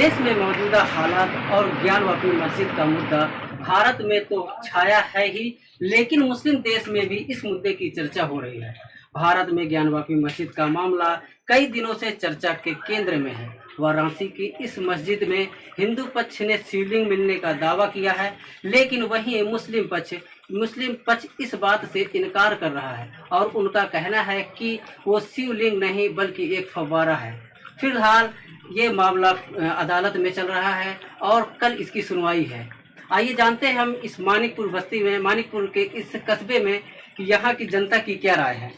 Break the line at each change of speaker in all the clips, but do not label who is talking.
देश में मौजूदा हालात और ज्ञानवापी मस्जिद का मुद्दा भारत में तो छाया है ही, लेकिन मुस्लिम देश में भी इस मुद्दे की चर्चा हो रही है। भारत में ज्ञानवापी मस्जिद का मामला कई दिनों से चर्चा के केंद्र में है। वाराणसी की इस मस्जिद में हिंदू पक्ष ने शिवलिंग मिलने का दावा किया है, लेकिन वहीं मुस्लिम पक्ष इस बात से इनकार कर रहा है और उनका कहना है कि वो शिवलिंग नहीं बल्कि एक फव्वारा है। फिलहाल ये मामला अदालत में चल रहा है और कल इसकी सुनवाई है। आइए जानते हैं हम इस मानिकपुर बस्ती में, मानिकपुर के इस कस्बे में कि यहाँ की जनता की क्या राय है।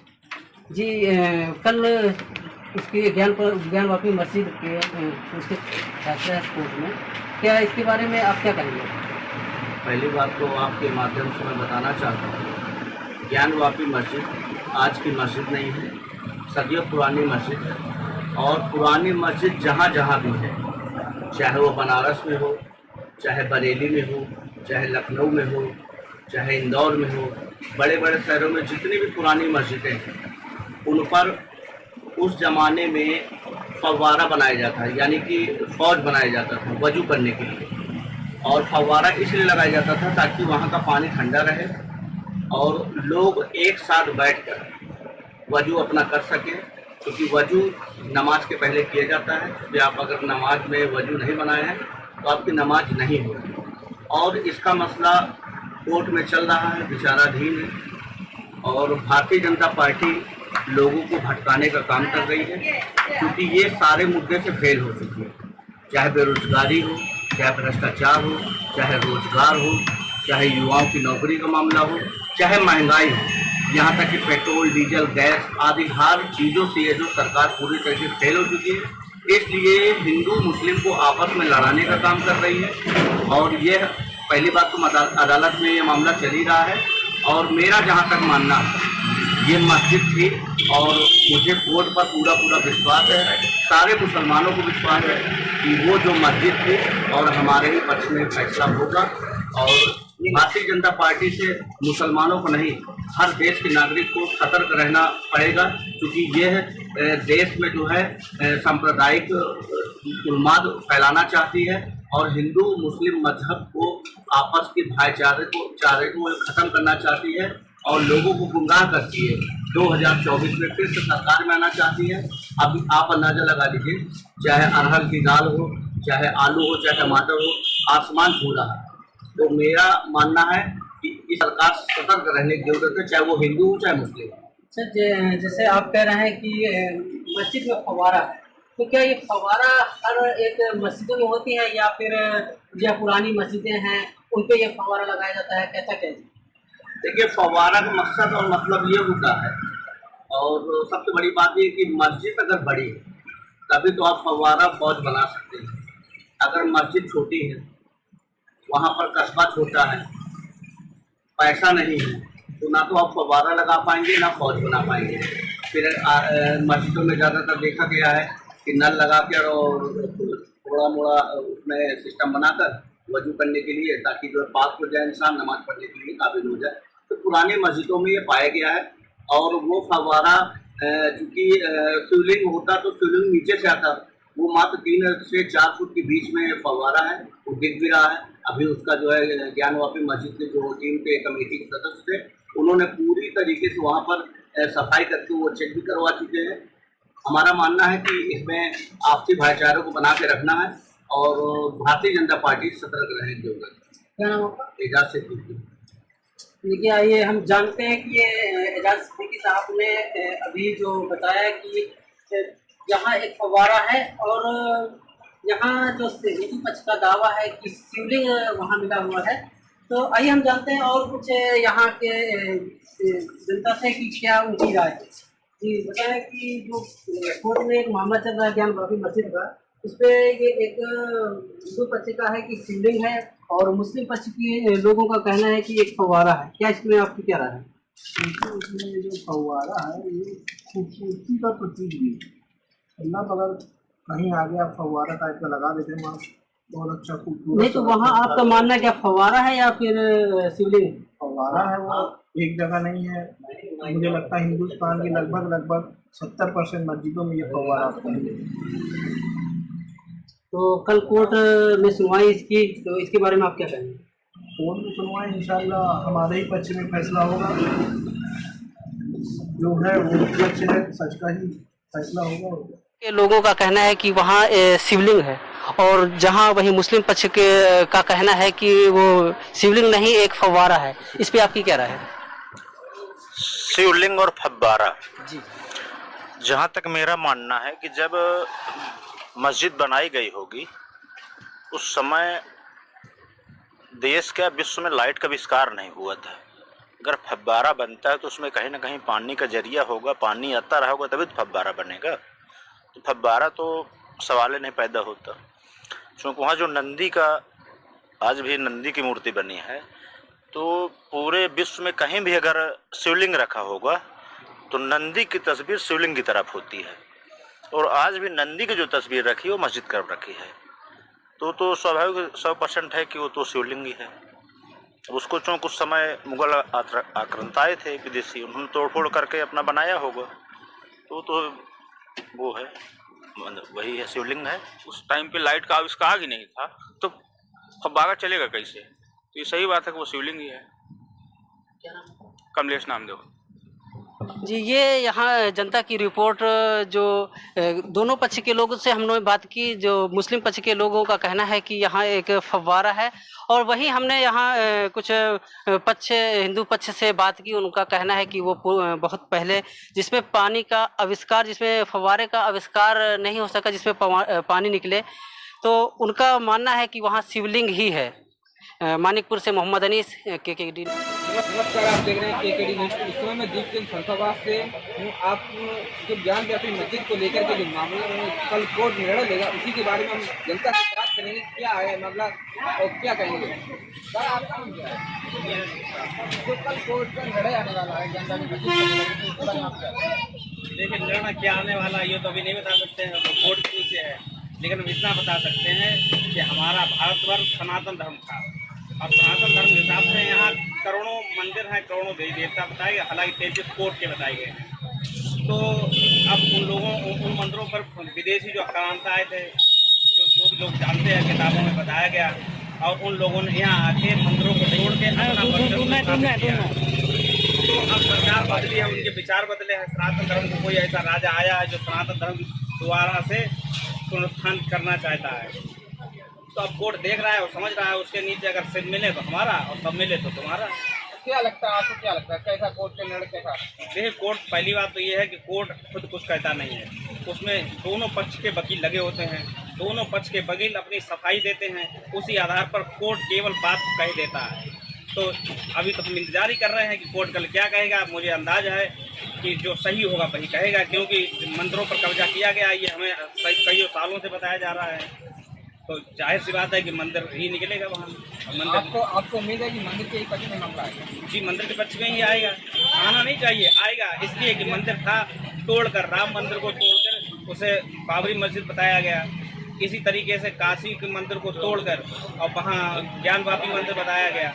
जी कल इसकी ज्ञानवापी मस्जिद के उसके फैसला है कोर्ट में, क्या इसके बारे में आप क्या कहेंगे?
पहली बात तो आपके माध्यम से मैं बताना चाहता हूँ, ज्ञानवापी मस्जिद आज की मस्जिद नहीं है, सदियों पुरानी मस्जिद है। और पुरानी मस्जिद जहाँ जहाँ भी है, चाहे वो बनारस में हो, चाहे बरेली में हो, चाहे लखनऊ में हो, चाहे इंदौर में हो, बड़े बड़े शहरों में जितनी भी पुरानी मस्जिदें हैं उन पर उस ज़माने में फव्वारा बनाया जाता है, यानी कि फौज बनाया जाता था वजू करने के लिए। और फव्वारा इसलिए लगाया जाता था ताकि वहाँ का पानी ठंडा रहे और लोग एक साथ बैठकर वजू अपना कर सकें, क्योंकि वजू नमाज के पहले किया जाता है। कि आप अगर नमाज में वजू नहीं बनाए हैं तो आपकी नमाज नहीं होगी। और इसका मसला कोर्ट में चल रहा है, विचाराधीन है। और भारतीय जनता पार्टी लोगों को भटकाने का काम कर रही है, क्योंकि ये सारे मुद्दे से फेल हो चुकी है। चाहे बेरोजगारी हो, चाहे भ्रष्टाचार हो, चाहे रोजगार हो, चाहे युवाओं की नौकरी का मामला हो, चाहे महंगाई हो, यहाँ तक कि पेट्रोल, डीजल, गैस आदि हर चीज़ों से ये जो सरकार पूरी तरह से फेल हो चुकी है। इसलिए हिंदू मुस्लिम को आपस में लड़ाने का काम कर रही है। और ये पहली बात तो अदालत में ये मामला चल ही रहा है। और मेरा जहाँ तक मानना है, ये मस्जिद थी और मुझे कोर्ट पर पूरा विश्वास है, सारे मुसलमानों को विश्वास है कि वो जो मस्जिद थी और हमारे ही पक्ष में फैसला होगा। और भारतीय जनता पार्टी से मुसलमानों को नहीं, हर देश के नागरिक को सतर्क रहना पड़ेगा, क्योंकि यह देश में जो है सांप्रदायिक उन्माद फैलाना चाहती है और हिंदू मुस्लिम मजहब को आपस के भाईचारे को ख़त्म करना चाहती है और लोगों को गुमराह करती है। 2024 में फिर से सरकार में आना चाहती है। अभी आप अंदाज़ा लगा लीजिए, चाहे अरहर की दाल हो, चाहे आलू हो, चाहे टमाटर हो, आसमान छू रहा है। तो मेरा मानना है कि इस सरकार से सतर्क रहने की जरूरत है, चाहे वो हिंदू हो चाहे मुस्लिम हो।
सर जैसे आप कह रहे हैं कि मस्जिद में फव्वारा है, तो क्या ये फव्वारा हर एक मस्जिदों में होती है या फिर जो पुरानी मस्जिदें हैं उन पे ये फव्वारा लगाया जाता है, कैसा कैसे?
देखिए, फव्वारा का मकसद और मतलब ये होता है, और सबसे बड़ी बात ये कि मस्जिद अगर बड़ी है तभी तो आप फव्वारा फौज बना सकते हैं। अगर मस्जिद छोटी है, वहाँ पर कस्बा छोटा है, पैसा नहीं है, तो ना तो आप फव्वारा लगा पाएंगे ना फौज बना पाएंगे। फिर मस्जिदों में ज़्यादातर देखा गया है कि नल लगा कर और थोड़ा मोड़ा उसमें सिस्टम बनाकर वजू करने के लिए, ताकि जो पाक हो जाए इंसान, नमाज पढ़ने के लिए काबिल हो जाए। तो पुरानी मस्जिदों में ये पाया गया है। और वो फव्वारा चूँकि शिवलिंग होता तो शिवलिंग नीचे से आता, वो मात्र 3 से 4 फुट के बीच में फव्वारा है, वो दिख भी रहा है। अभी उसका जो है ज्ञानवापी मस्जिद के जो टीम के कमेटी के सदस्य थे, उन्होंने पूरी तरीके से वहाँ पर सफाई करके वो चेक भी करवा चुके हैं। हमारा मानना है कि इसमें आपसी भाईचारे को बना के रखना है और भारतीय जनता पार्टी सतर्क रहने की जरूरत है।
क्या नाम आपका?
एजाज सिद्दीकी।
देखिए, आइए हम जानते हैं कि ये एजाज सिद्दीकी साहब ने अभी जो बताया कि यहाँ एक फव्वारा है और यहाँ जो हिंदू पक्ष का दावा है कि शिवलिंग वहाँ मिला हुआ है। तो आइए हम जानते हैं और कुछ यहाँ के जनता से कि क्या उनकी राय है। जी बताएं कि जो कोर्ट में एक मामला चल रहा है ज्ञानवापी मस्जिद का, उस पर ये एक हिंदू पक्ष का है कि शिवलिंग है और मुस्लिम पक्ष के लोगों का कहना है कि एक फव्वारा है। क्या इसमें आपकी क्या राय है?
उसमें जो फव्वारा है ये खूबसूरती का प्रतीक भी है। अल्लाह तो अगर कहीं आगे आप फव्वारा टाइप का लगा देते हैं, बहुत अच्छा खूबसूरत।
नहीं तो वहाँ आपका मानना क्या फव्वारा है या फिर शिवलिंग?
फव्वारा है, वो एक जगह नहीं है। मुझे लगता है हिंदुस्तान की लगभग 70% मस्जिदों में ये फव्वारा आपको मिलेगा।
तो कल कोर्ट में सुनवाई इसकी, तो इसके बारे में आप क्या कहेंगे?
कोर्ट में सुनवाई इंशाल्लाह हमारे ही पक्ष में फैसला होगा, जो है वो सच है, सच का ही फैसला होगा।
के लोगों का कहना है कि वहाँ शिवलिंग है, और जहाँ वही मुस्लिम पक्ष के का कहना है कि वो शिवलिंग नहीं एक फव्वारा है। इस पे आपकी क्या राय है?
शिवलिंग और फव्वारा,
जी,
जहाँ तक मेरा मानना है कि जब मस्जिद बनाई गई होगी उस समय देश का विश्व में लाइट का आविष्कार नहीं हुआ था। अगर फव्वारा बनता है तो उसमें कहीं ना कहीं पानी का जरिया होगा, पानी आता रहा होगा तभी तो फव्वारा बनेगा। तो फव्वारा तो सवाल नहीं पैदा होता, क्योंकि वहाँ जो नंदी का आज भी नंदी की मूर्ति बनी है, तो पूरे विश्व में कहीं भी अगर शिवलिंग रखा होगा तो नंदी की तस्वीर शिवलिंग की तरफ होती है, और आज भी नंदी की जो तस्वीर रखी है वो मस्जिद की तरफ रखी है। तो स्वाभाविक 100% है कि वो तो शिवलिंग ही है। उसको चूँकि कुछ समय मुगल आक्रांत आए थे विदेशी, उन्होंने तोड़फोड़ करके अपना बनाया होगा, तो वो है, वही है, शिवलिंग है।
उस टाइम पे लाइट का आविष्कार ही नहीं था तो फव्वारा चलेगा कैसे? तो ये सही बात है कि वो शिवलिंग ही है। कमलेश नामदेव
जी, ये यहाँ जनता की रिपोर्ट जो दोनों पक्ष के लोगों से हमने बात की। जो मुस्लिम पक्ष के लोगों का कहना है कि यहाँ एक फव्वारा है, और वहीं हमने यहाँ कुछ पक्ष हिंदू पक्ष से बात की। उनका कहना है कि वो बहुत पहले जिसमें पानी का आविष्कार, जिसमें फव्वारे का आविष्कार नहीं हो सका, जिसमें पानी निकले, तो उनका मानना है कि वहाँ शिवलिंग ही है। मानिकपुर से मोहम्मद अनीस, KKD।
नमस्कार, आप देख रहे हैं KKD न्यूज़। इस समय मैं दीपचंद फैसलाबाद से हूँ। आप जो ज्ञान व्यापी मस्जिद को लेकर के जो मामला में कल कोर्ट निर्णय लेगा, उसी के बारे में हम जनता से बात करेंगे। क्या है मामला और क्या कहेंगे? सर, आपका क्या है जो कल कोर्ट का निर्णय आने वाला है ज्ञान व्यापी मस्जिद को लेकर?
देखिए, निर्णय क्या आने वाला है ये तो अभी नहीं बता सकते हैं, तो कोर्ट के नीचे है। लेकिन हम इतना बता सकते हैं कि हमारा भारतवर्ष सनातन धर्म का, और सनातन धर्म के हिसाब से यहाँ करोड़ों मंदिर हैं, करोड़ों देवी देवता बताए गए, हालांकि 33 कोर्ट के बताए गए हैं। तो अब उन मंदिरों पर विदेशी जो आक्रांत आए थे, जो भी लोग जानते हैं, किताबों में बताया गया, और उन लोगों ने यहाँ आके मंदिरों को तोड़ के तो अब सरकार बदली है, उनके विचार बदले हैं। सनातन धर्म को कोई ऐसा राजा आया है जो सनातन धर्म दोबारा से पुनरुत्थान करना चाहता है। तो अब कोर्ट देख रहा है और समझ रहा है, उसके नीचे अगर सिर्फ मिले तो हमारा और सब मिले तो तुम्हारा।
क्या लगता है आपको, क्या लगता है कैसा कोर्ट का निर्णय कैसा?
देखिए, कोर्ट, पहली बात तो ये है कि कोर्ट खुद कुछ कहता नहीं है। उसमें दोनों पक्ष के वकील लगे होते हैं, दोनों पक्ष के वकील अपनी सफाई देते हैं, उसी आधार पर कोर्ट केवल बात कह देता है। तो अभी तो हम इंतजार ही कर रहे हैं कि कोर्ट कल क्या कहेगा। मुझे अंदाजा है कि जो सही होगा वही कहेगा, क्योंकि मंदिरों पर कब्जा किया गया, ये हमें कई सालों से बताया जा रहा है। तो जाहिर सी बात है कि मंदिर ही निकलेगा वहाँ। मंदिर
आपको उम्मीद है कि मंदिर के पक्ष में मामला आएगा?
जी, मंदिर के पक्ष में ही आएगा। आना नहीं चाहिए, आएगा, इसलिए कि मंदिर था तोड़कर, राम मंदिर को तोड़कर उसे बाबरी मस्जिद बताया गया। इसी तरीके से काशी के मंदिर को तोड़कर और वहाँ ज्ञान वापी मंदिर बताया गया।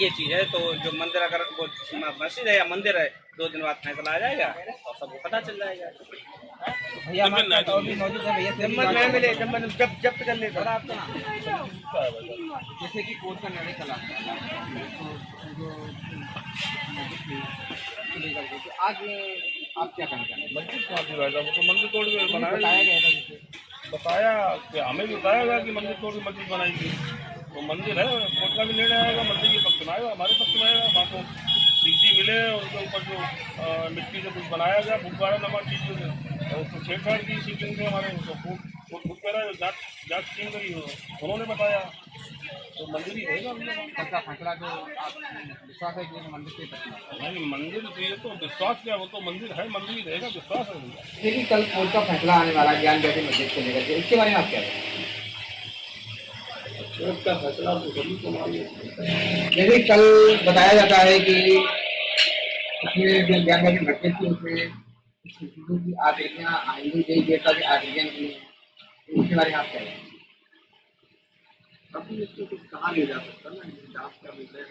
ये चीज़ है। तो जो मंदिर, अगर वो मस्जिद है या मंदिर है, 2 दिन बाद फैसला आ जाएगा और सबको पता चल जाएगा।
भैया हमारे साथ और भी मौजूद है, भैया
मिले जब्त कर ले।
जैसे कि कोर्ट का निर्णय चला तो आज आप क्या कहना चाहेंगे?
मंदिर तोड़ के
बताया गया था, जिसे
बताया कि हमें भी बताया गया कि मंदिर तोड़ के मस्जिद बनाएगी। तो मंदिर है, कोर्ट का भी निर्णय आएगा, मंदिर के पक्ष में आएगा, हमारे पक्ष में आएगा। वहाँ को बिजली मिले और उसके ऊपर जो मिट्टी से कुछ बनाया गया, बुधवारा नंबर चीज़ से, और उसको छेड़छाड़ की सीटिंग से हमारे खुद मेरा जाँच टीम करी हो, उन्होंने बताया। तो मंदिर ही रहेगा।
सबका फैसला जो आप विश्वास है कि मंदिर के पक्ष में?
नहीं, मंदिर ये तो विश्वास क्या, वो तो मंदिर है, मंदिर ही रहेगा, विश्वास है।
देखिए, कल कोर्ट का फैसला आने वाला है ज्ञान व्यापी मस्जिद को लेकर के, इसके बारे में आप क्या कहेंगे?
का फैसला तो सभी को मालूम।
जैसे कल बताया जाता है कि उसमें जो ज्ञान व्यापी मस्जिद थी उसमें की आकृतियाँ हिंदू देवी देवता की आकृतियाँ निकली हैं, उसके बारे में आप क्या कहेंगे?
अभी इसको कुछ कहा नहीं जा सकता ना, जांच का विषय है।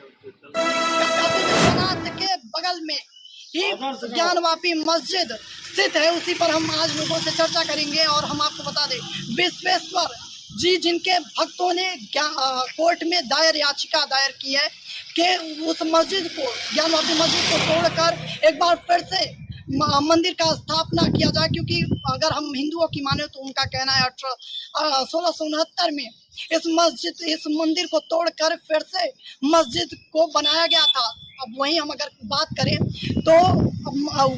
जगन्नाथ के बगल में ही ज्ञान वापी मस्जिद स्थित है, उसी पर हम आज लोगों से चर्चा करेंगे। और हम आपको बता दें, विश्वेश्वर जी, जिनके भक्तों ने कोर्ट में याचिका दायर की है कि उस मस्जिद को, ज्ञानवापी मस्जिद को तोड़कर एक बार फिर से मंदिर का स्थापना किया जाए, क्योंकि अगर हम हिंदुओं की माने तो उनका कहना है 1669 में इस मंदिर को तोड़कर फिर से मस्जिद को बनाया गया था। अब वहीं हम अगर बात करें तो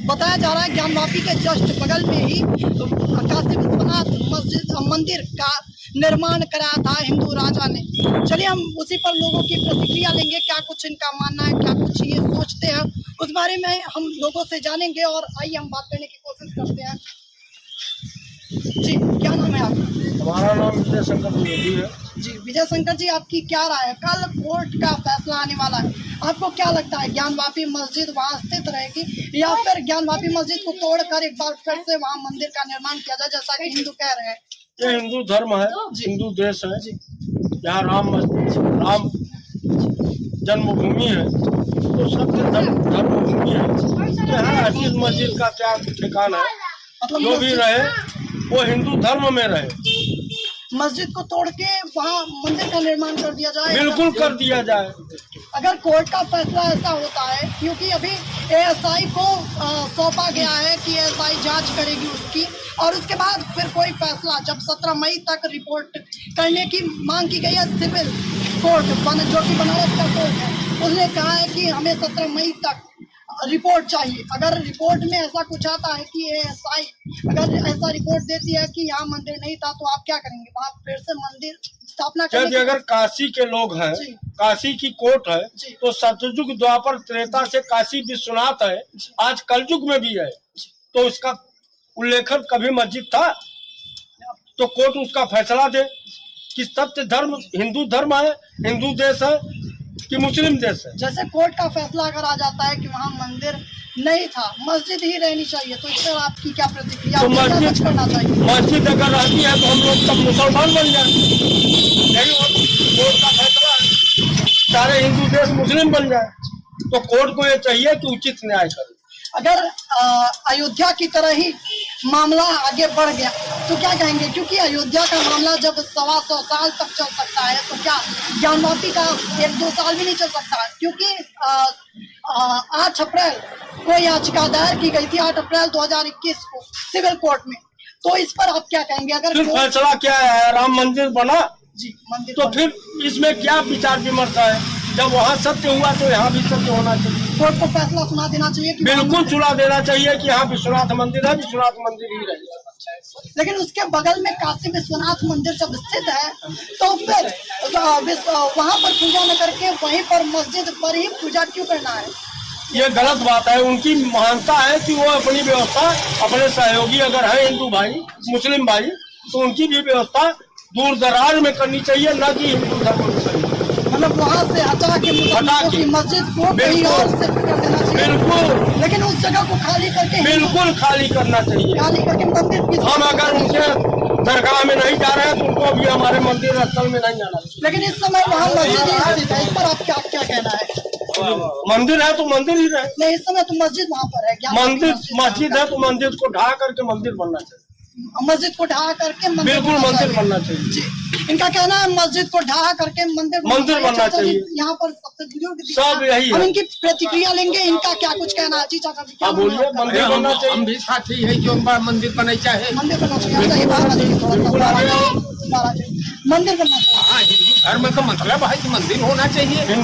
बताया जा रहा है ज्ञानवापी के जस्ट बगल में ही काशी विश्वनाथ मंदिर का निर्माण कराया था हिंदू राजा ने। चलिए हम उसी पर लोगों की प्रतिक्रिया लेंगे, क्या कुछ इनका मानना है, क्या कुछ ये सोचते हैं, उस बारे में हम लोगों से जानेंगे। और आइए हम बात करने की कोशिश करते हैं। जी, क्या नाम है आपका?
हमारा नाम विजय शंकर द्विवेदी है।
जी, विजय शंकर जी, आपकी क्या राय है? कल कोर्ट का फैसला आने वाला है, आपको क्या लगता है, ज्ञानवापी मस्जिद वहाँ स्थित रहेगी या फिर ज्ञानवापी मस्जिद को तोड़कर एक बार फिर से वहाँ मंदिर का निर्माण किया जाए, जैसा कि हिंदू कह रहे हैं?
ये हिंदू धर्म है, हिंदू देश है, यहाँ राम जन्मभूमि है, तो सबसे धर्मभूमि है। यहाँ अजीज मस्जिद का क्या ठिकाना है,
मतलब
जो भी रहे वो हिंदू धर्म में रहे।
मस्जिद को तोड़ के वहाँ मंदिर का निर्माण कर दिया जाए,
बिल्कुल कर दिया जाए।
अगर कोर्ट का फैसला ऐसा होता है, क्योंकि अभी एएसआई को सौंपा गया है कि एएसआई जांच करेगी उसकी, और उसके बाद फिर कोई फैसला, जब 17 मई तक रिपोर्ट करने की मांग की गई है सिविल कोर्ट जो कि बनारस का कोर्ट है, उसने कहा है कि हमें 17 मई तक रिपोर्ट चाहिए। अगर रिपोर्ट में ऐसा कुछ आता है कि एएसआई अगर ऐसा रिपोर्ट देती है कि यहाँ मंदिर नहीं था, तो आप क्या करेंगे? वहाँ फिर से मंदिर स्थापना करेंगे?
अगर काशी के लोग हैं, काशी की कोर्ट है, तो सतयुग द्वापर त्रेता से काशी विश्वनाथ है, आज कलयुग में भी है, तो उसका उल्लेखन कभी मस्जिद था, तो कोर्ट उसका फैसला दे कि सत्य धर्म हिंदू धर्म है, हिंदू देश है कि मुस्लिम देश है।
जैसे कोर्ट का फैसला अगर आ जाता है कि वहाँ मंदिर नहीं था, मस्जिद ही रहनी चाहिए, तो इस पर आपकी क्या प्रतिक्रिया?
तो
मस्जिद करना चाहिए,
मस्जिद अगर रहती है तो हम लोग सब मुसलमान बन जाए, यही कोर्ट का फैसला है, सारे हिंदू देश मुस्लिम बन जाए, तो कोर्ट को ये चाहिए कि उचित न्याय करे।
अगर अयोध्या की तरह ही मामला आगे बढ़ गया तो क्या कहेंगे? क्योंकि अयोध्या का मामला जब 125 साल तक चल सकता है, तो क्या ज्ञानवापी का 1-2 साल भी नहीं चल सकता? क्योंकि 8 अप्रैल को याचिका दायर की गई थी, 8 अप्रैल 2021 को सिविल कोर्ट में, तो इस पर आप क्या कहेंगे? अगर
फैसला क्या है, राम मंदिर बना
जी मंदिर,
तो फिर इसमें क्या विचार विमर्श है? जब वहाँ सत्य हुआ तो यहाँ भी सत्य होना चाहिए।
कोर्ट को फैसला सुना देना चाहिए कि
बिल्कुल सुना देना चाहिए कि यहाँ विश्वनाथ मंदिर है, विश्वनाथ मंदिर ही रहेगा।
लेकिन उसके बगल में काशी विश्वनाथ मंदिर जब स्थित है, तो फिर वहाँ पर पूजा न करके वहीं पर मस्जिद पर ही पूजा क्यों करना है?
ये गलत बात है। उनकी महानता है कि वो अपनी व्यवस्था, अपने सहयोगी अगर है हिंदू भाई, मुस्लिम भाई, तो उनकी भी व्यवस्था दूर दराज में करनी चाहिए, न कि हिंदू धर्म में करनी।
मतलब वहाँ से हटा के मस्जिद को कहीं और शिफ्ट कर देना चाहिए।
बिल्कुल,
लेकिन उस जगह को खाली करके,
बिल्कुल खाली करना चाहिए।
खाली करके मंदिर,
हम अगर उनके दरगाह में नहीं जा रहे हैं तो उनको भी हमारे मंदिर स्थल में नहीं जाना चाहिए।
लेकिन इस समय वहाँ मस्जिद ही स्थित है, इस पर आप क्या कहना है?
मंदिर है तो मंदिर ही रहे।
नहीं, इस समय तो मस्जिद वहाँ पर है,
मस्जिद है तो मंदिर को ढा करके मंदिर बनना चाहिए।
मस्जिद को ढा करके
बिल्कुल मंदिर बनना चाहिए।
जी, इनका कहना है मस्जिद को ढा करके मंदिर
बनना चाहिए।
यहाँ पर सबसे बुजुर्ग
सब यही
हम
है।
इनकी प्रतिक्रिया लेंगे, इनका क्या कुछ कहना है? जी चाचा,
बोलिए। मंदिर बनना चाहिए।
हम भी साथी है जो मंदिर बनना चाहिए,
मंदिर बनना चाहिए, मंदिर बनना चाहिए।
हाँ, हिंदू धर्म का मतलब है कि मंदिर होना चाहिए।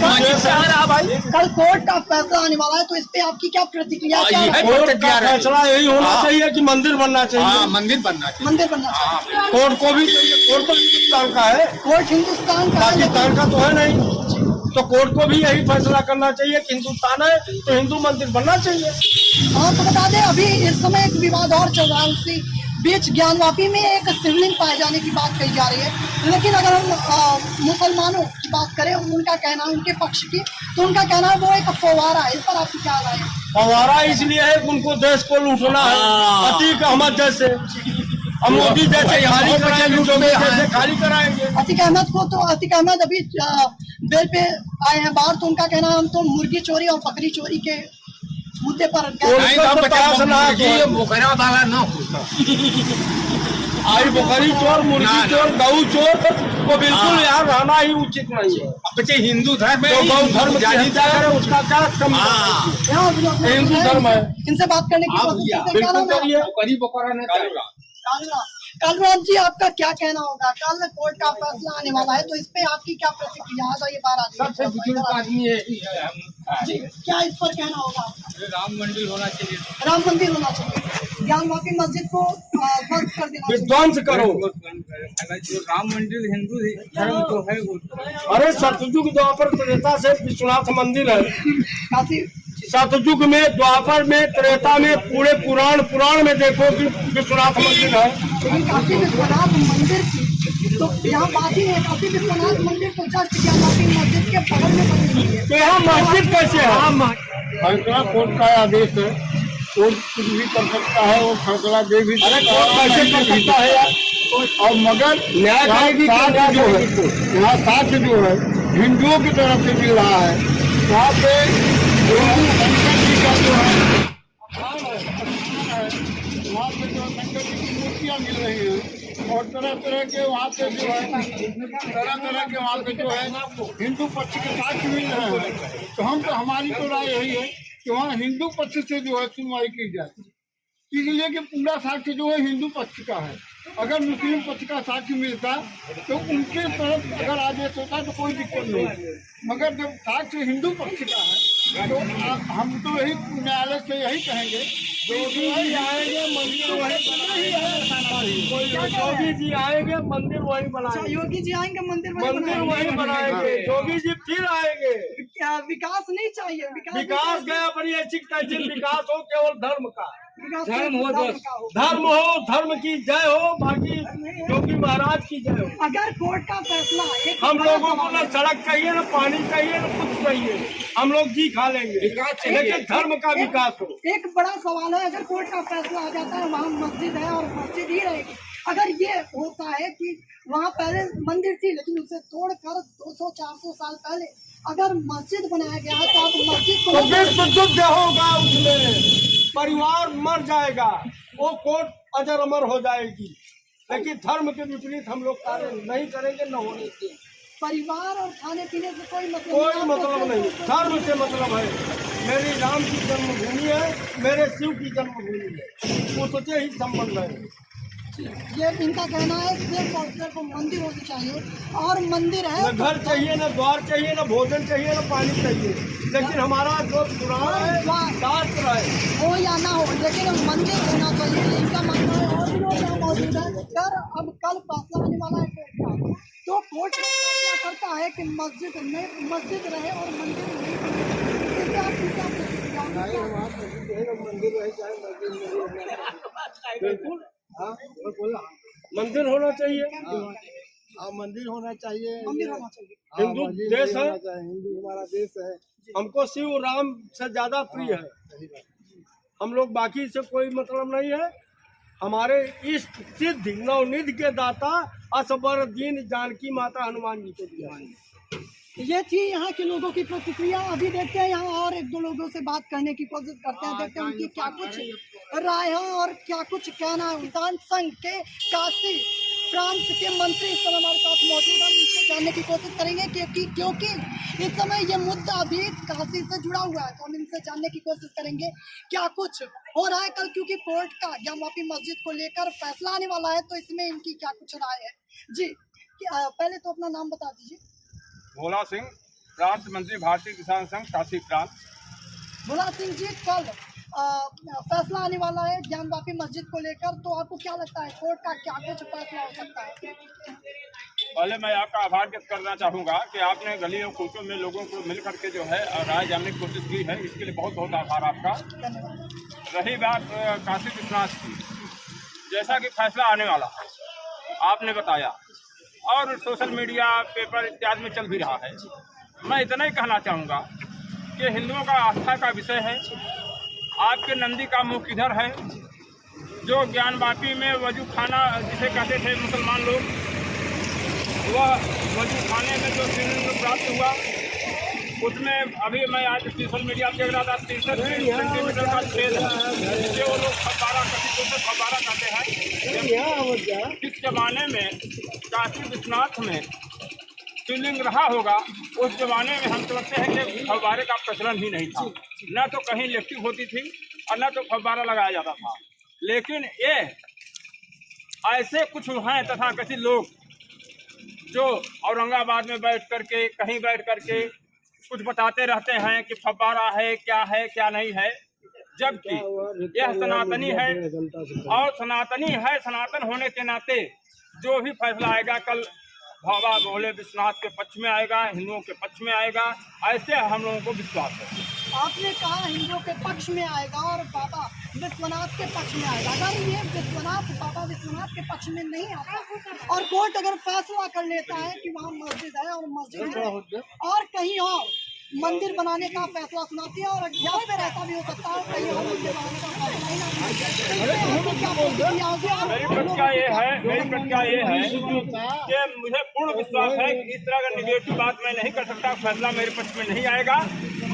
भाई
कल कोर्ट का फैसला आने वाला है, तो इस पे आपकी क्या प्रतिक्रिया?
कोर्ट का फैसला यही होना चाहिए कि मंदिर बनना चाहिए।
मंदिर बनना चाहिए,
मंदिर बनना चाहिए।
कोर्ट को भी चाहिए। कोर्ट तो हिंदुस्तान का है,
कोर्ट हिंदुस्तान का है,
पाकिस्तान का तो है नहीं, तो कोर्ट को भी यही फैसला करना चाहिए कि हिंदुस्तान है तो हिंदू मंदिर बनना चाहिए।
हाँ, तो बता दें अभी इस समय एक विवाद और चल रहा है, उसी बीच ज्ञानवापी में एक शिवलिंग पाए जाने की बात कही जा रही है। लेकिन अगर हम मुसलमानों की बात करें, उनका कहना, उनके पक्ष की, तो उनका कहना है वो एक फव्वारा है। इस पर आपकी क्या राय है?
फव्वारा इसलिए है कि उनको देश को लूटना है, अतीक अहमद जैसे, हम मोदी जैसे खाली कराएंगे, जैसे खाली कराएंगे।
अतीक अहमद को तो अतीक अहमद अभी बेल पे आए हैं बाहर, तो उनका कहना है हम तो मुर्गी चोरी और बकरी चोरी के मुद्दे पर
मुकरा वाला न होता।
आई बकरी चोर, मुर्गी चोर, गऊ चोर को बिल्कुल यहाँ रहना ही उचित नहीं है।
बच्चे हिंदू धर्म
तो गौ धर्म की हत्या करे उसका क्या कम हिंदू धर्म है।
इनसे बात करने की कोशिश करते हैं। क्या
बिल्कुल
नाम है?
करिए।
बकरी बकरा नहीं करेगा।
कालूराम जी, आपका क्या कहना होगा? कल कोर्ट का फैसला आने वाला है, तो इस पे आपकी क्या प्रतिक्रिया है? ये बार
सबसे बुजुर्ग आदमी यही है हम।
जी, क्या इस पर कहना होगा?
राम मंदिर होना चाहिए।
राम मंदिर होना चाहिए, ज्ञानवापी मस्जिद को बंद कर देना चाहिए।
विध्वंस करो।
जो राम मंदिर हिंदू धर्म को है वो
अरे सतयुग द्वापर त्रेता से विश्वनाथ मंदिर है।
काफी
सतयुग में, द्वापर में, त्रेता में, पूरे पुराण में देखो कि विश्वनाथ मंदिर है।
लेकिन काशी विश्वनाथ मंदिर की तो यहाँ बात ही है। काशी विश्वनाथ मंदिर तो जस्ट ज्ञानवापी मस्जिद के बगल में बनी हुई है।
तो यहाँ मस्जिद कैसे है? फैसला कोर्ट का आदेश है, कोर्ट कुछ भी कर सकता है, वो फैसला दे भी। अरे कोर्ट कैसे कर सकता है यार? और मगर न्याय करेगी क्या? जो है यहाँ साक्ष्य जो है हिंदुओं की तरफ से मिल रहा है। वहाँ पे शंकर जी का जो है वहाँ पे जो शंकर जी की मूर्तियाँ मिल रही हैं और तरह तरह के वहाँ पे जो है तरह के वहाँ पे जो है हिंदू पक्ष के साक्ष्य मिल रहे हैं। तो हमारी तो राय यही है कि वहाँ हिंदू पक्ष से जो है सुनवाई की जाए, इसलिए कि पूरा साक्ष्य जो है हिंदू पक्ष का है। अगर मुस्लिम पक्ष का साक्ष्य मिलता तो उनके तरफ अगर आदेश होता तो कोई दिक्कत नहीं, मगर जब साक्ष्य हिंदू पक्ष का है तो हम तो यही न्यायालय से यही कहेंगे, योगी जी आएंगे मंदिर वही योगी जी आएंगे मंदिर वही बनाएंगे।
योगी जी आएंगे मंदिर
वही बनाएंगे। योगी जी फिर आएंगे।
क्या विकास नहीं चाहिए?
विकास गया अपनी ऐसी तैसी विकास हो केवल धर्म का।
धर्म हो,
धर्म हो, धर्म की जय हो, बाकी योगी महाराज की जय हो।
अगर कोर्ट का फैसला
हम लोगों को न सड़क चाहिए, न पानी चाहिए, न कुछ चाहिए, हम लोग जी खा लेंगे, लेकिन धर्म का विकास हो।
एक बड़ा सवाल है, अगर कोर्ट का फैसला आ जाता है वहाँ मस्जिद है और मस्जिद ही रहेगी। अगर ये होता है कि वहाँ पहले मंदिर थी लेकिन उसे तोड़कर 200-400 साल पहले अगर मस्जिद बनाया गया है, तो आप मस्जिद को
तो विश्व युद्ध होगा, उसमें परिवार मर जाएगा, वो कोर्ट अजर अमर हो जाएगी। लेकिन धर्म के विपरीत हम लोग कार्य नहीं करेंगे, न होने के।
परिवार और खाने पीने से कोई मतलब
नहीं, धर्म से मतलब है। मेरी राम की जन्मभूमि है, मेरे शिव की जन्मभूमि है, उससे ही संबंध है।
ये इनका कहना है सिर्फ और सिर्फ मंदिर होनी चाहिए, और मंदिर है
न घर चाहिए, न द्वार चाहिए, न भोजन चाहिए, न पानी चाहिए, लेकिन हमारा जो पुराण है शास्त्र है
हो या ना हो, लेकिन मंदिर होना चाहिए, इनका मानना है। और भी लोग यहाँ मौजूद है। सर, अब कल फैसला आने वाला है कोर्ट का, तो कोर्ट क्या करता है कि मस्जिद रहे और मंदिर नहीं।
बिल्कुल मंदिर होना चाहिए।
मंदिर होना चाहिए।
मंदिर होना चाहिए।
हिंदू देश है,
हिंदू हमारा देश है।
हमको शिव राम से ज्यादा प्रिय है। हम लोग बाकी से कोई मतलब नहीं है। हमारे इष्ट सिद्धि नवनिधि के दाता असबर दीन जानकी माता हनुमान जी को दिया है।
ये थी यहाँ के लोगों की प्रतिक्रिया। अभी देखते हैं यहाँ और एक दो लोगों से बात करने की कोशिश करते हैं, देखते हैं उनकी क्या कुछ राय है और क्या कुछ कहना है। किसान संघ के काशी प्रांत के मंत्री इस समय हमारे साथ मौजूद हैं, उनसे जानने की कोशिश करेंगे क्योंकि इस समय ये मुद्दा भी काशी से जुड़ा हुआ है, तो हम इनसे जानने की कोशिश करेंगे क्या कुछ हो रहा है कल, क्योंकि कोर्ट का ज्ञानवापी मस्जिद को लेकर फैसला आने वाला है, तो इसमें इनकी क्या कुछ राय है। जी, पहले तो अपना नाम बता दीजिए।
भोला सिंह, प्रांत मंत्री, भारतीय किसान संघ, काशी प्रांत।
भोला सिंह जी, कल फैसला आने वाला है ज्ञानवापी मस्जिद को लेकर, तो आपको क्या लगता है कोर्ट का क्या कुछ फैसला हो सकता है?
पहले मैं आपका आभार व्यक्त करना चाहूँगा कि आपने गलियों कूचों में लोगों को मिल करके जो है राय जानने की कोशिश की है, इसके लिए बहुत बहुत आभार आपका। रही बात काशी विश्वनाथ की, जैसा कि फैसला आने वाला है आपने बताया और सोशल मीडिया, पेपर इत्यादि में चल भी रहा है, मैं इतना ही कहना चाहूँगा कि हिंदुओं का आस्था का विषय है। आपके नंदी का मुख किधर है? जो ज्ञानवापी में वजू खाना जिसे कहते थे मुसलमान लोग, वह वजू खाने में जो शिवलिंग प्राप्त हुआ उसमें अभी मैं आज सोशल मीडिया में देख रहा था 63 सेंटीमीटर का छेद है, जिससे वो लोग फव्वारा कहते हैं। जिस जमाने में काशी विश्वनाथ में शिवलिंग रहा होगा, उस जमाने में हम समझते हैं कि फव्वारे का प्रचलन ही नहीं था। न तो कहीं इलेक्ट्रिक होती थी और न तो फव्वारा लगाया जाता था। लेकिन ये ऐसे कुछ हैं तथाकथित लोग जो औरंगाबाद में बैठ करके कहीं बैठ करके कुछ बताते रहते हैं कि फव्वारा है क्या नहीं है, जबकि यह सनातनी है और सनातनी है। सनातन होने के नाते जो भी फैसला आएगा कल बाबा भोले विश्वनाथ के पक्ष में आएगा, हिंदुओं के पक्ष में आएगा, ऐसे हम लोगों को विश्वास है।
आपने कहा हिंदुओं के पक्ष में आएगा और बाबा विश्वनाथ के पक्ष में आएगा। अगर ये बाबा विश्वनाथ के पक्ष में नहीं आता और कोर्ट अगर फैसला कर लेता है कि वहाँ मस्जिद है और मस्जिद है और कहीं और मंदिर बनाने का फैसला सुनाती है, और या फिर ऐसा भी हो सकता है कहीं और मंदिर बनाने का फैसला ही ना।
मेरी प्रतिक्रिया ये है कि मुझे पूर्ण विश्वास है कि इस तरह का निगेटिव बात मैं नहीं कर सकता। फैसला मेरे पक्ष में नहीं आएगा।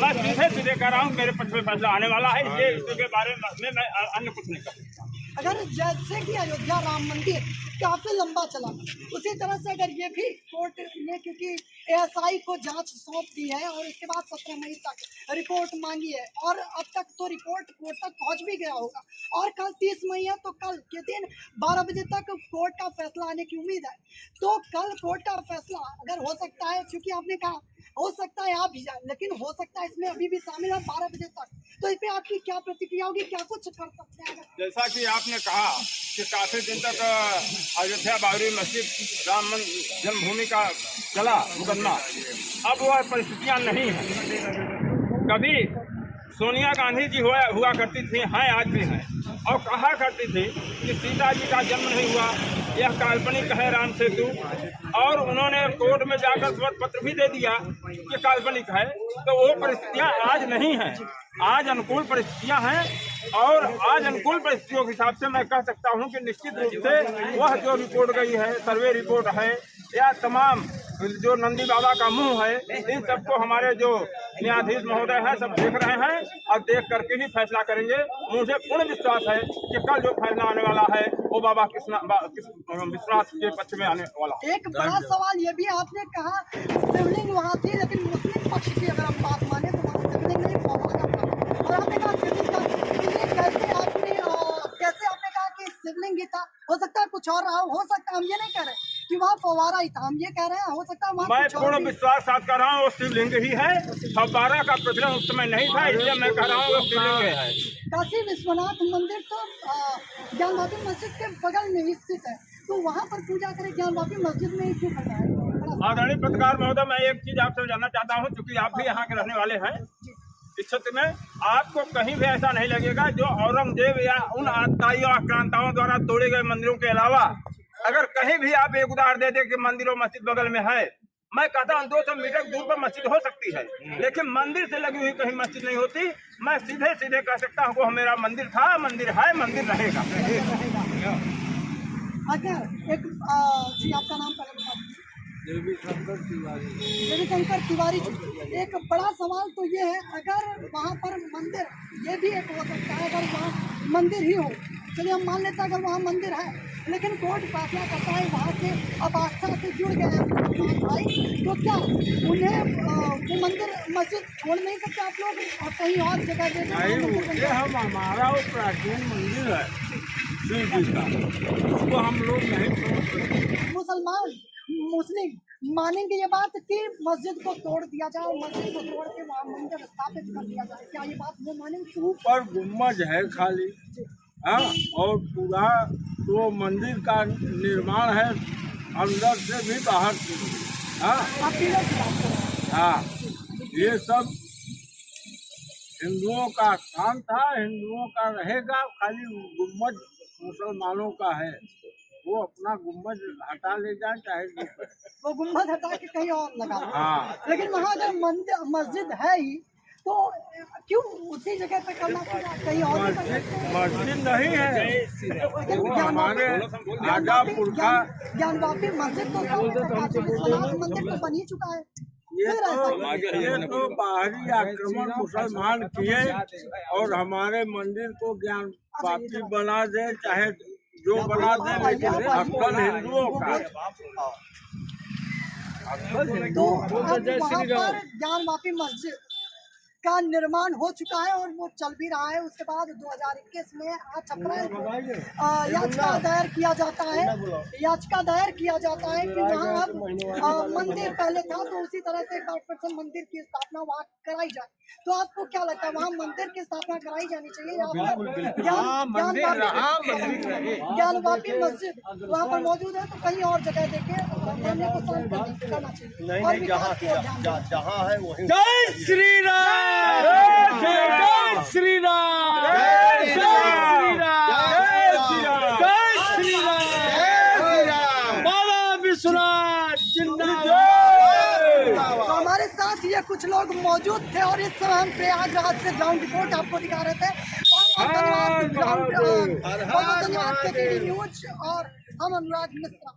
मैं सीधे कह रहा हूँ मेरे पक्ष में फैसला आने वाला है। इसलिए इसके बारे में मैं अन्य कुछ नहीं कर सकता।
अगर जैसे कि अयोध्या राम मंदिर काफी लंबा चला, उसी तरह से अगर ये भी कोर्ट ने, क्योंकि एएसआई को जांच सौंप दी है और इसके बाद 17 मई तक रिपोर्ट मांगी है और अब तक तो रिपोर्ट कोर्ट तक पहुंच भी गया होगा और कल 30 मई है तो कल के दिन 12 बजे तक कोर्ट का फैसला आने की उम्मीद है। तो कल कोर्ट का फैसला अगर हो सकता है, क्योंकि आपने कहा हो सकता है आप भी जाए, लेकिन हो सकता है इसमें अभी भी शामिल है 12 बजे तक, तो इस पर आपकी क्या प्रतिक्रिया होगी, क्या कुछ कर सकते हैं?
जैसा कि आपने कहा कि काफी दिन तक अयोध्या बाबरी मस्जिद राम जन्मभूमि का चला मुकदमा, अब वह परिस्थितियां नहीं है। कभी सोनिया गांधी जी हुआ करती थी, हैं आज भी हैं, और कहा करती थी कि सीता जी का जन्म नहीं हुआ, यह काल्पनिक है राम सेतु, और उन्होंने कोर्ट में जाकर शपथ पत्र भी दे दिया कि काल्पनिक है। तो वो परिस्थितियां आज नहीं हैं, आज अनुकूल परिस्थितियां हैं और आज अनुकूल परिस्थितियों के हिसाब से मैं कह सकता हूं कि निश्चित रूप से वह जो रिपोर्ट गई है, सर्वे रिपोर्ट है या तमाम जो नंदी बाबा का मुंह है, इन सबको हमारे जो न्यायाधीश महोदय हैं सब देख रहे हैं और देख करके ही फैसला करेंगे। मुझे पूर्ण विश्वास है कि कल जो फैसला आने वाला है वो बाबा विश्वनाथ के पक्ष में आने वाला है।
एक बड़ा सवाल ये भी आपने कहा शिवलिंग वहाँ थी, लेकिन मुस्लिम पक्ष की अगर हम बात माने तो वहाँ शिवलिंग नहीं फव्वारा था, और आपने कहा शिवलिंग था, कैसे आपने कहा कि शिवलिंग ही था? हो सकता है कुछ और रहा हो सकता है, हम ये नहीं कह रहे कि वहाँ फव्वारा ही था, हम ये कह रहे हैं हो सकता है वहाँ
मैं पूर्ण विश्वास साथ कर रहा हूँ वो शिवलिंग ही है। फव्वारा का प्रचलन उस समय नहीं था, इसलिए मैं कह रहा हूँ वो शिवलिंग है।
काशी विश्वनाथ मंदिर तो ज्ञानवापी मस्जिद के बगल में ही स्थित है, तो वहाँ पर पूजा करें ज्ञानवापी मस्जिद में ही क्यों करना है?
आदरणीय पत्रकार महोदय, मैं एक चीज आपसे जानना चाहता हूँ, क्योंकि आप भी यहाँ के रहने वाले हैं, इस क्षेत्र में आपको कहीं भी ऐसा नहीं लगेगा जो औरंगजेब या उन आतताइयों आक्रांताओं द्वारा तोड़े गए मंदिरों के अलावा अगर कहीं भी आप एक उदाहरण दे दें कि मंदिर और मस्जिद बगल में है, मैं कहता हूँ 200 मीटर दूर पर मस्जिद हो सकती है, लेकिन मंदिर से लगी हुई कहीं मस्जिद नहीं होती। मैं सीधे कह सकता हूँ वो मेरा मंदिर था, मंदिर है, मंदिर रहेगा।
अच्छा, एक जी आपका नाम पहले बता दीजिए। देवी शंकर तिवारी जी। एक बड़ा सवाल तो ये है, अगर वहाँ पर मंदिर, ये भी एक हो सकता है अगर वहाँ मंदिर ही हो, चलिए हम मान लेते हैं अगर वहाँ मंदिर है, लेकिन कोर्ट फैसला करता है वहाँ से अब आस्था से जुड़ गए हैं भाई, तो क्या उन्हें वो मंदिर मस्जिद छोड़ नहीं सकते आप लोग और कहीं और जगह दे?
हम हमारा वो प्राचीन मंदिर है शिव जी का, उसको हम लोग नहीं छोड़ सकते।
मुसलमान मुस्लिम मानेंगे ये बात कि मस्जिद को तोड़ दिया जाए, मस्जिद को तोड़ के वहाँ मंदिर स्थापित कर दिया जाए, क्या ये बात वो मानेंगे?
ऊपर गुम्बज है खाली, हाँ, और पूरा तो मंदिर का निर्माण है अंदर से भी बाहर से भी, हाँ, ये सब हिंदुओं का स्थान था, हिंदुओं का रहेगा, खाली गुम्बज मुसलमानों का है, वो अपना गुम्बद हटा ले जाए चाहे
वो गुम्बद हटा के कहीं और लगा।
हाँ,
लेकिन वहाँ अगर मस्जिद है ही तो क्यों उसी जगह पे करना पड़ा? कहीं और
मस्जिद नहीं है, वो हमारे आगा पुरखा
ज्ञानवापी मस्जिद तो मंदिर तो बन ही चुका है।
ये तो बाहरी आक्रमण मुसलमान किए और हमारे मंदिर को ज्ञान वापी बना दे, चाहे जो बना दे, लेकिन अक्सर हिंदुओं का।
तो वहाँ पर ज्ञानवापी मस्जिद का निर्माण हो चुका है और वो चल भी रहा है। उसके बाद 2021 में 8 अप्रैल को याचिका दायर किया जाता है कि वहाँ अब मंदिर पहले था तो उसी तरह से एक बार फिर से मंदिर की स्थापना वहाँ कराई जाए। तो आपको क्या लगता है, वहाँ मंदिर की स्थापना कराई जानी चाहिए या ज्ञानवापी मस्जिद वहाँ पर मौजूद है तो कहीं और जगह देखे करना चाहिए? और
जहाँ है वही। जय श्री राम, जय श्री राम, जय श्री राम, जय श्री राम, बाबा विश्वनाथ जिंदाबाद।
तो हमारे साथ ये कुछ लोग मौजूद थे और इस समय हम प्रयागराज से ग्राउंड रिपोर्ट आपको दिखा रहे थे। धन्यवाद KKD न्यूज और हम अनुराग मिश्रा।